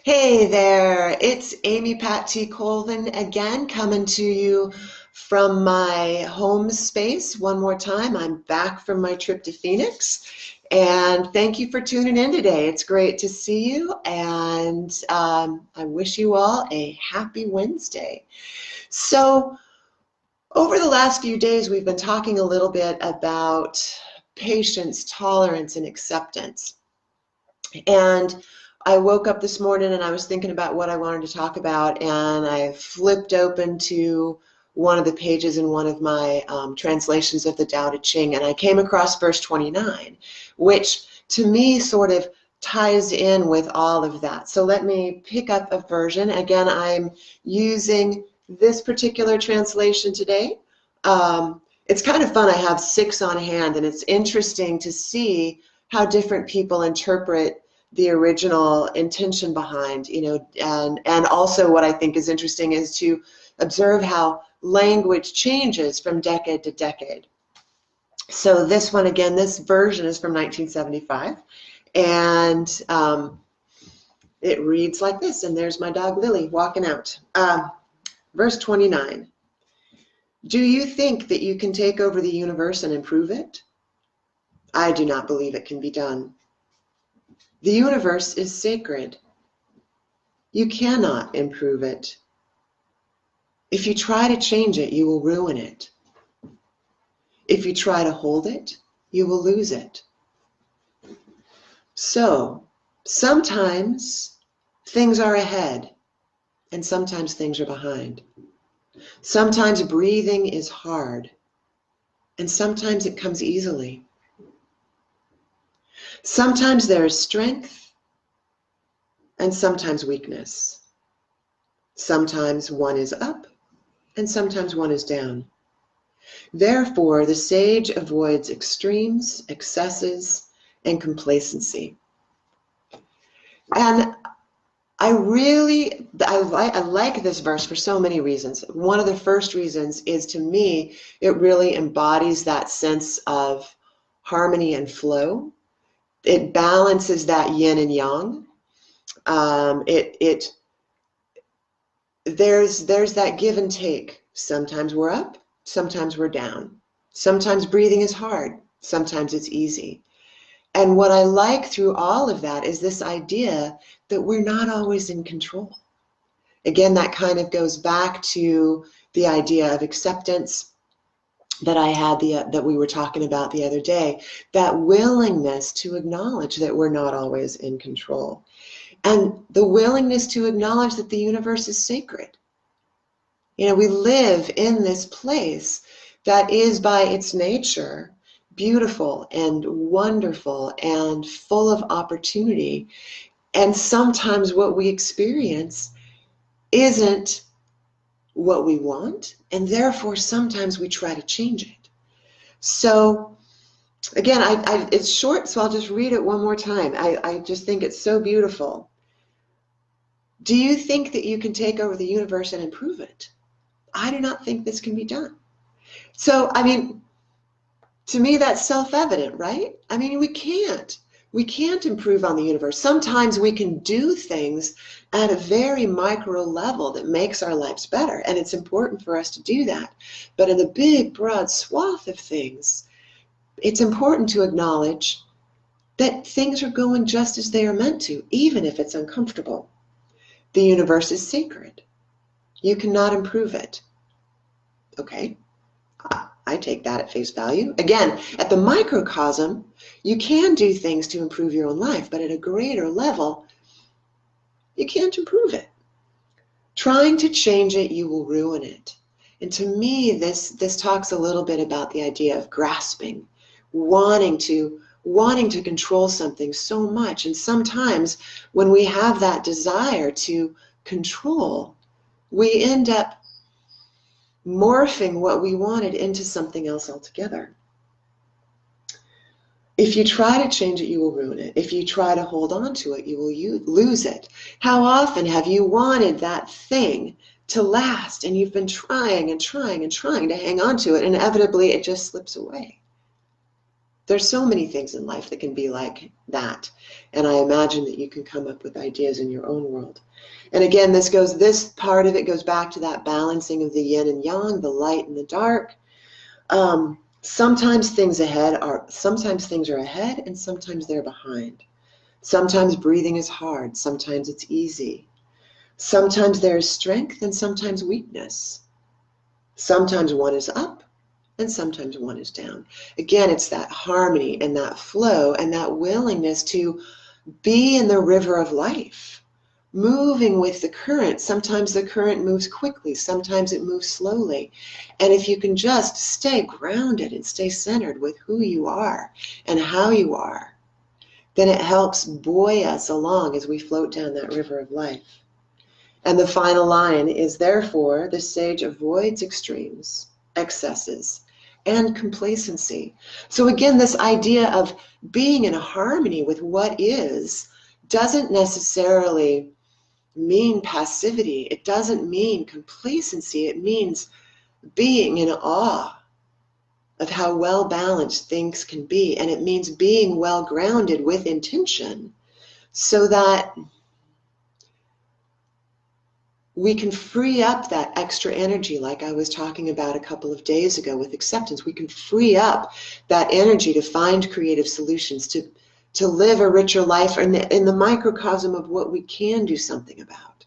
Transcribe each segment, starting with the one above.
Hey there, it's Amy Pat T. Colvin again, coming to you from my home space one more time. I'm back from my trip to Phoenix, and thank you for tuning in today. It's great to see you, and I wish you all a happy Wednesday. So, over the last few days, we've been talking a little bit about patience, tolerance, and acceptance. And I woke up this morning and I was thinking about what I wanted to talk about, and I flipped open to one of the pages in one of my translations of the Tao Te Ching, and I came across verse 29, which to me sort of ties in with all of that. So let me pick up a version. Again, I'm using this particular translation today. It's kind of fun. I have 6 on hand, and it's interesting to see how different people interpret the original intention behind, and also what I think is interesting is to observe how language changes from decade to decade. So this one, again, this version is from 1975, and it reads like this, and there's my dog Lily walking out. Verse 29, do you think that you can take over the universe and improve it? I do not believe it can be done. The universe is sacred. You cannot improve it. If you try to change it, you will ruin it. If you try to hold it, you will lose it. So, sometimes things are ahead, and sometimes things are behind. Sometimes breathing is hard, and sometimes it comes easily. Sometimes there is strength, and sometimes weakness. Sometimes one is up, and sometimes one is down. Therefore, the sage avoids extremes, excesses, and complacency. And I like this verse for so many reasons. One of the first reasons is, to me, it really embodies that sense of harmony and flow. It balances that yin and yang. There's that give and take. Sometimes we're up, sometimes we're down. Sometimes breathing is hard, sometimes it's easy. And what I like through all of that is this idea that we're not always in control. Again, that kind of goes back to the idea of acceptance that I had that we were talking about the other day, that willingness to acknowledge that we're not always in control, and the willingness to acknowledge that the universe is sacred. We live in this place that is by its nature beautiful and wonderful and full of opportunity, and sometimes what we experience isn't what we want, and therefore sometimes we try to change it. So again, it's short, so I'll just read it one more time. I just think it's so beautiful. Do you think that you can take over the universe and improve it? I do not think this can be done. So, to me, that's self-evident, right? We can't. We can't improve on the universe. Sometimes we can do things at a very micro level that makes our lives better, and it's important for us to do that. But in the big, broad swath of things, it's important to acknowledge that things are going just as they are meant to, even if it's uncomfortable. The universe is sacred. You cannot improve it. Okay, I take that at face value. Again, at the microcosm, you can do things to improve your own life, but at a greater level, you can't improve it. Trying to change it, you will ruin it. And to me, this talks a little bit about the idea of grasping, wanting to control something so much. And sometimes when we have that desire to control, we end up morphing what we wanted into something else altogether. If you try to change it, you will ruin it. If you try to hold on to it, you will lose it. How often have you wanted that thing to last, and you've been trying and trying and trying to hang on to it, and inevitably it just slips away? There's so many things in life that can be like that. And I imagine that you can come up with ideas in your own world. And again, this part of it goes back to that balancing of the yin and yang, the light and the dark. Sometimes things are ahead and sometimes they're behind. Sometimes breathing is hard, sometimes it's easy. Sometimes there is strength and sometimes weakness. Sometimes one is up and sometimes one is down. Again, it's that harmony and that flow and that willingness to be in the river of life, moving with the current. Sometimes the current moves quickly, sometimes it moves slowly. And if you can just stay grounded and stay centered with who you are and how you are, then it helps buoy us along as we float down that river of life. And the final line is, therefore, the sage avoids extremes, excesses, and complacency. So again, this idea of being in harmony with what is doesn't necessarily mean passivity. It doesn't mean complacency. It means being in awe of how well balanced things can be. And it means being well grounded with intention so that we can free up that extra energy, like I was talking about a couple of days ago with acceptance. We can free up that energy to find creative solutions, to live a richer life in the microcosm of what we can do something about.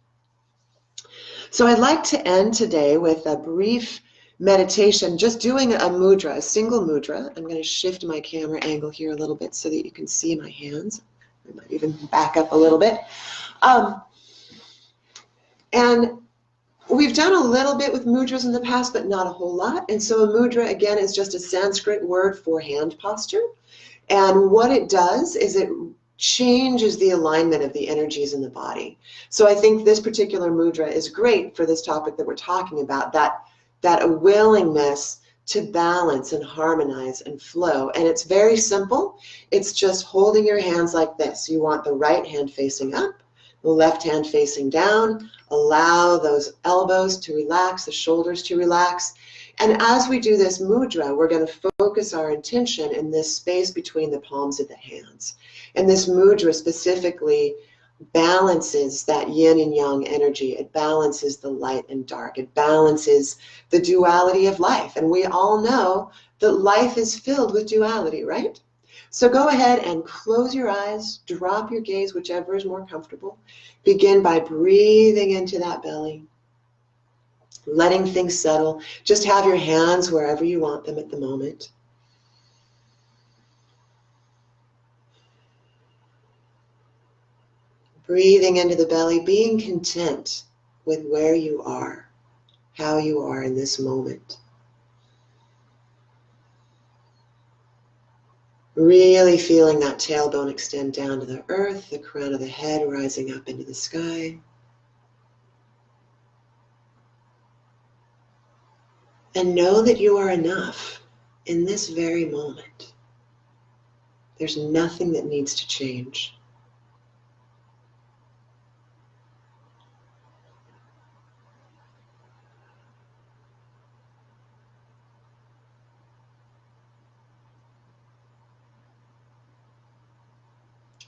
So I'd like to end today with a brief meditation, just doing a mudra, a single mudra. I'm going to shift my camera angle here a little bit so that you can see my hands. I might even back up a little bit. And we've done a little bit with mudras in the past, but not a whole lot. And so a mudra, again, is just a Sanskrit word for hand posture. And what it does is it changes the alignment of the energies in the body. So I think this particular mudra is great for this topic that we're talking about, that a willingness to balance and harmonize and flow. And it's very simple. It's just holding your hands like this. You want the right hand facing up, the left hand facing down. Allow those elbows to relax, the shoulders to relax. And as we do this mudra, we're going to focus our intention in this space between the palms of the hands. And this mudra specifically balances that yin and yang energy. It balances the light and dark. It balances the duality of life. And we all know that life is filled with duality, right? So go ahead and close your eyes, drop your gaze, whichever is more comfortable. Begin by breathing into that belly, letting things settle. Just have your hands wherever you want them at the moment. Breathing into the belly, being content with where you are, how you are in this moment. Really feeling that tailbone extend down to the earth, the crown of the head rising up into the sky. And know that you are enough in this very moment. There's nothing that needs to change.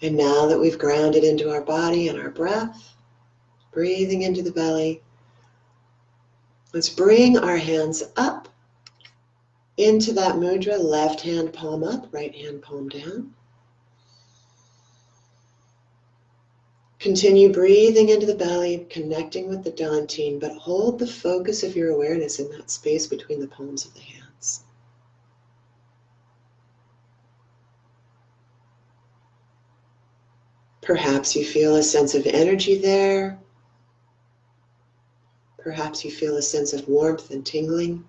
And now that we've grounded into our body and our breath, breathing into the belly, let's bring our hands up into that mudra, left hand palm up, right hand palm down. Continue breathing into the belly, connecting with the Dantian, but hold the focus of your awareness in that space between the palms of the hands. Perhaps you feel a sense of energy there. Perhaps you feel a sense of warmth and tingling.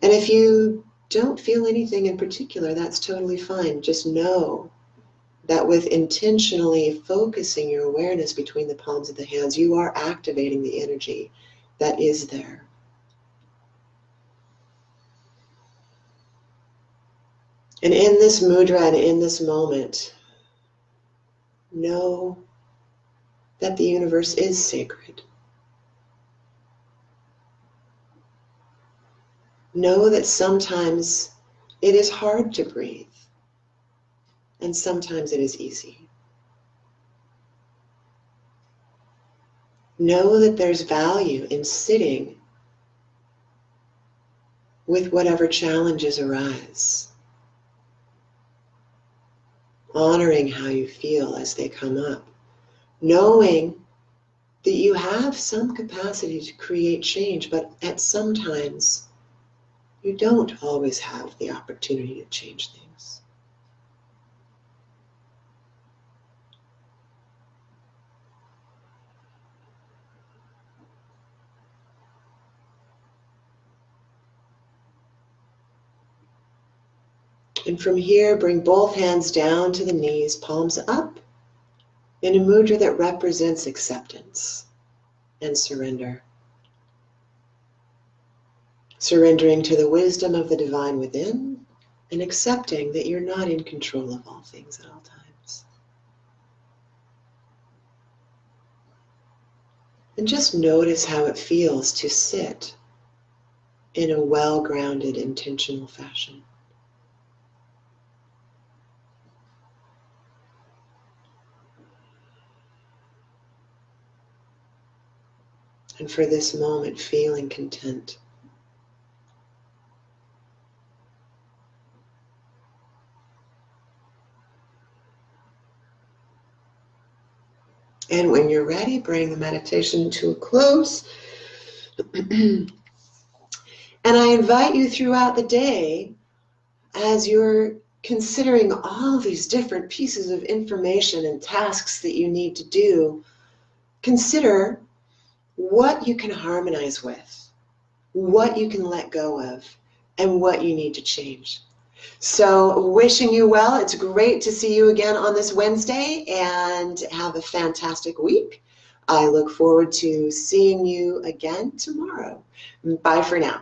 And if you don't feel anything in particular, that's totally fine. Just know that with intentionally focusing your awareness between the palms of the hands, you are activating the energy that is there. And in this mudra and in this moment, know that the universe is sacred. Know that sometimes it is hard to breathe. and sometimes it is easy. Know that there's value in sitting with whatever challenges arise, honoring how you feel as they come up, knowing that you have some capacity to create change, but at some times you don't always have the opportunity to change things. And from here, bring both hands down to the knees, palms up, in a mudra that represents acceptance and surrender. Surrendering to the wisdom of the divine within and accepting that you're not in control of all things at all times. And just notice how it feels to sit in a well-grounded, intentional fashion. And for this moment, feeling content. And when you're ready, bring the meditation to a close. And I invite you throughout the day, as you're considering all these different pieces of information and tasks that you need to do, consider what you can harmonize with, what you can let go of, and what you need to change. So wishing you well. It's great to see you again on this Wednesday, and have a fantastic week. I look forward to seeing you again tomorrow. Bye for now.